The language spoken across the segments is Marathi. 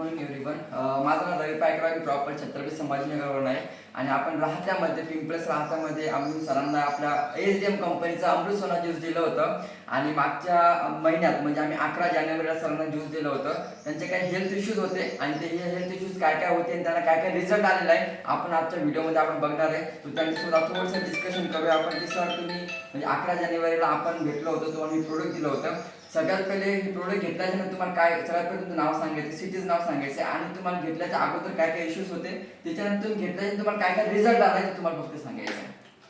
Morning everyone. माझं नाव रवी पायकराव. मी प्रॉपर छत्रपती संभाजीनगरवरून आहे आणि आपण राहत्यामध्ये पिंपळस राहत्यामध्ये आम्ही सरांना आपल्या एसडीएम कंपनीचं अमृत सोना ज्यूस दिलं होतं आणि मागच्या महिन्यात म्हणजे आम्ही 11 जानेवारीला सरांना ज्यूस दिलं होतं. त्यांचे काही हेल्थ इश्यूज होते आणि ते हेल्थ इश्यूज काय काय होते आणि त्यांना काय काय रिझल्ट आलेला आहे आपण आजच्या व्हिडिओमध्ये आपण बघणार आहे. तर त्यांच्यासोबत थोडंसं डिस्कशन करूया आपण की सर तुम्ही म्हणजे 11 जानेवारीला आपण भेटलो होतो तुम्हाला मी प्रोडक्ट दिलं होतं. सगळ्यात पहिले हे प्रोडक्ट घेतल्याच्यानंतर तुम्हाला काय सगळ्यात पहिले तुमचं नाव सांगायचं, सिटीज नाव सांगायचं आणि तुम्हाला घेतल्याच्या अगोदर काय काय इश्यूज होते, त्याच्यानंतर तुम्ही घेतल्याच्या तुम्हाला काय काय रिझल्ट आला ते तुम्हाला फक्त सांगायचं.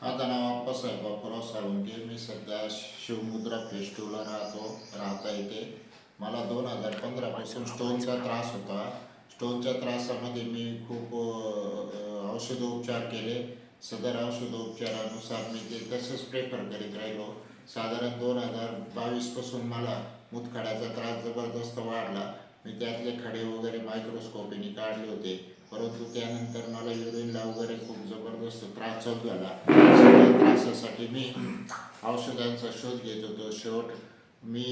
माझं नाव अप्पासाहेब बापूराव साळुंके. मी सध्या शिवमुद्रा फेस्टिवलला राहता येते. मला 2015 पासून स्टोनचा त्रास होता. स्टोनच्या त्रासामध्ये मी खूप औषधोपचार केले. सदर औषधोपचारानुसार मी ते तसंच प्रेफर करीत राहिलो. साधारण 2022 पासून मला मूतखड्याचा त्रास जबरदस्त वाढला. मी त्यातले खडे वगैरे मायक्रोस्कोपीने काढले होते, परंतु त्यानंतर मला युरिनला वगैरे खूप जबरदस्त त्रास चालू झाला. सगळ्या त्रासासाठी मी औषधांचा शोध घेत होतो. शेवट मी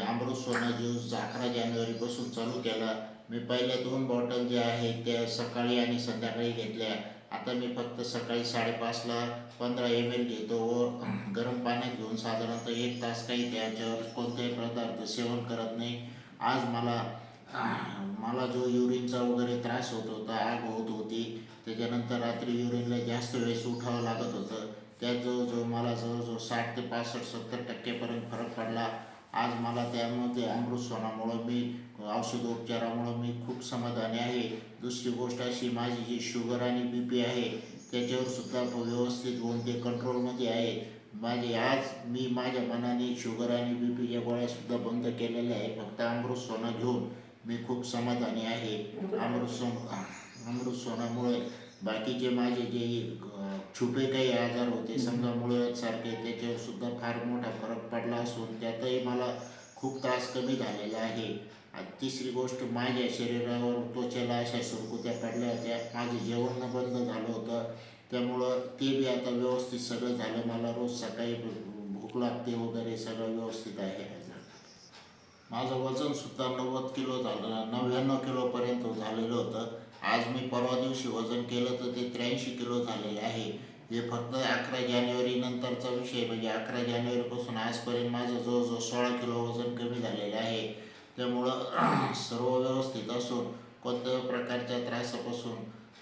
अमृत सोना ज्यूस 11 जानेवारीपासून चालू केला. मी पहिल्या 2 बॉटल ज्या आहेत त्या सकाळी आणि संध्याकाळी घेतल्या. आता मी फक्त सकाळी 5:30ला 15 ml घेतो व गरम पाण्यात घेऊन साधारणतः 1 तास काही त्याच्यावर कोणत्याही पदार्थ सेवन करत नाही. आज मला जो युरिनचा वगैरे त्रास होत होता, आग होत होती, त्याच्यानंतर रात्री युरिनला जास्त वेळेस उठावं लागत होतं. त्यात जवळजवळ मला 60 ते 65-70% फरक पडला. आज मला त्यामध्ये अमृत सोनामुळं मी औषधोपचारामुळं मी खूप समाधानी आहे. दुसरी गोष्ट अशी, माझी जी शुगर आणि BP आहे त्याच्यावर सुद्धा व्यवस्थित होऊन ते कंट्रोलमध्ये आहे. मी माझ्या मनाने शुगर आणि BPच्या गोळ्यासुद्धा बंद केलेल्या आहे. फक्त अमृत सोना घेऊन मी खूप समाधानी आहे. अमृत सोनामुळे बाकीचे माझे जे छुपे काही आजार होते, समजा मुळव्याधसारखे, त्याच्यावर सुद्धा फार मोठा फरक पडला असून त्यातही मला खूप त्रास कमी झालेला आहे. तिसरी गोष्ट, माझ्या शरीरावर त्वचेला अशा सुरकुत्या पडल्या होत्या. माझे जेवण बंद झालं होतं, त्यामुळं ते बी आता व्यवस्थित सगळं झालं. मला रोज सकाळी भूक लागते वगैरे, सगळं व्यवस्थित आहे. माझं वजनसुद्धा 90 किलो झालं, 99 किलोपर्यंत झालेलं होतं. आज मी परवा दिवशी वजन केलं तर ते 83 किलो झालेले आहे. हे फक्त 11 जानेवारी नंतरचा विषय, म्हणजे 11 जानेवारीपासून आजपर्यंत माझं जवळजवळ 16 किलो वजन कमी झालेलं आहे. त्यामुळं सर्व व्यवस्थित असून कोणत्याही प्रकारच्या त्रासापासून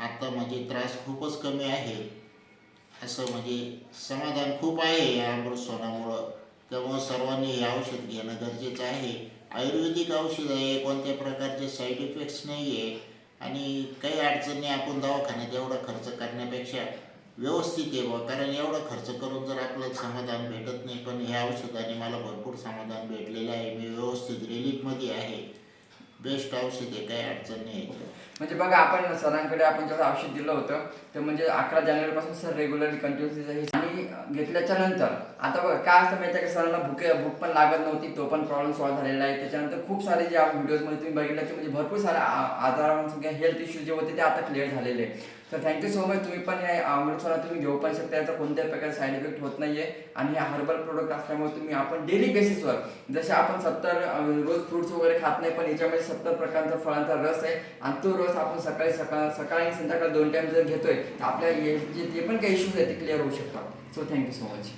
आत्ता म्हणजे त्रास खूपच कमी आहे. असं म्हणजे समाधान खूप आहे या अमृत सोनामुळं. त्यामुळं सर्वांनी हे औषध घेणं गरजेचं आहे. आयुर्वेदिक औषध आहे, कोणत्या प्रकारचे साईड इफेक्ट्स नाही आहे आणि काही अडचणी आपण दवाखान्यात एवढा खर्च करण्यापेक्षा व्यवस्थित आहे बा. कारण एवढा खर्च करून जर आपलं समाधान भेटत नाही, पण ह्या औषधाने मला भरपूर समाधान भेटलेलं आहे. मी व्यवस्थित रिलीफमध्ये आहे. बेस्ट औषध आहे, काही अडचण नाही आहे. म्हणजे बघा, आपण सरांकडे आपण जेव्हा औषध दिलं होतं ते म्हणजे 11 जानेवारीपासून सर रेग्युलरली कंटिन्युअसली आणि घेतल्याच्या नंतर आता बघा काय असतं माहिती आहे का, सरांना भूक पण लागत नव्हती, तो पण प्रॉब्लेम सॉल्व्ह झालेला आहे. त्याच्यानंतर खूप सारे जे व्हिडिओजमध्ये तुम्ही बघितलं की म्हणजे भरपूर सारे आजारांसंख्या हेल्थ इश्यूज जे होते ते आता क्लिअर झालेले आहे. तर थँक्यू सो मच. तुम्ही पण हे अमृत सोना तुम्ही घेऊ पण शकता, याचा कोणत्याही प्रकारचा साईड इफेक्ट होत नाही आहे आणि हे हर्बल प्रोडक्ट असल्यामुळे तुम्ही आपण डेली बेसिसवर जसे आपण 70 रोज फ्रूट्स वगैरे खात नाही, पण याच्यामध्ये 70 प्रकारचा फळांचा रस आहे आणि तो रस आपण सकाळी आणि संध्याकाळी 2 टाइम जर घेतोय तर आपल्या जे पण काही इश्यूज आहेत ते क्लिअर होऊ शकतात. So thank you so much.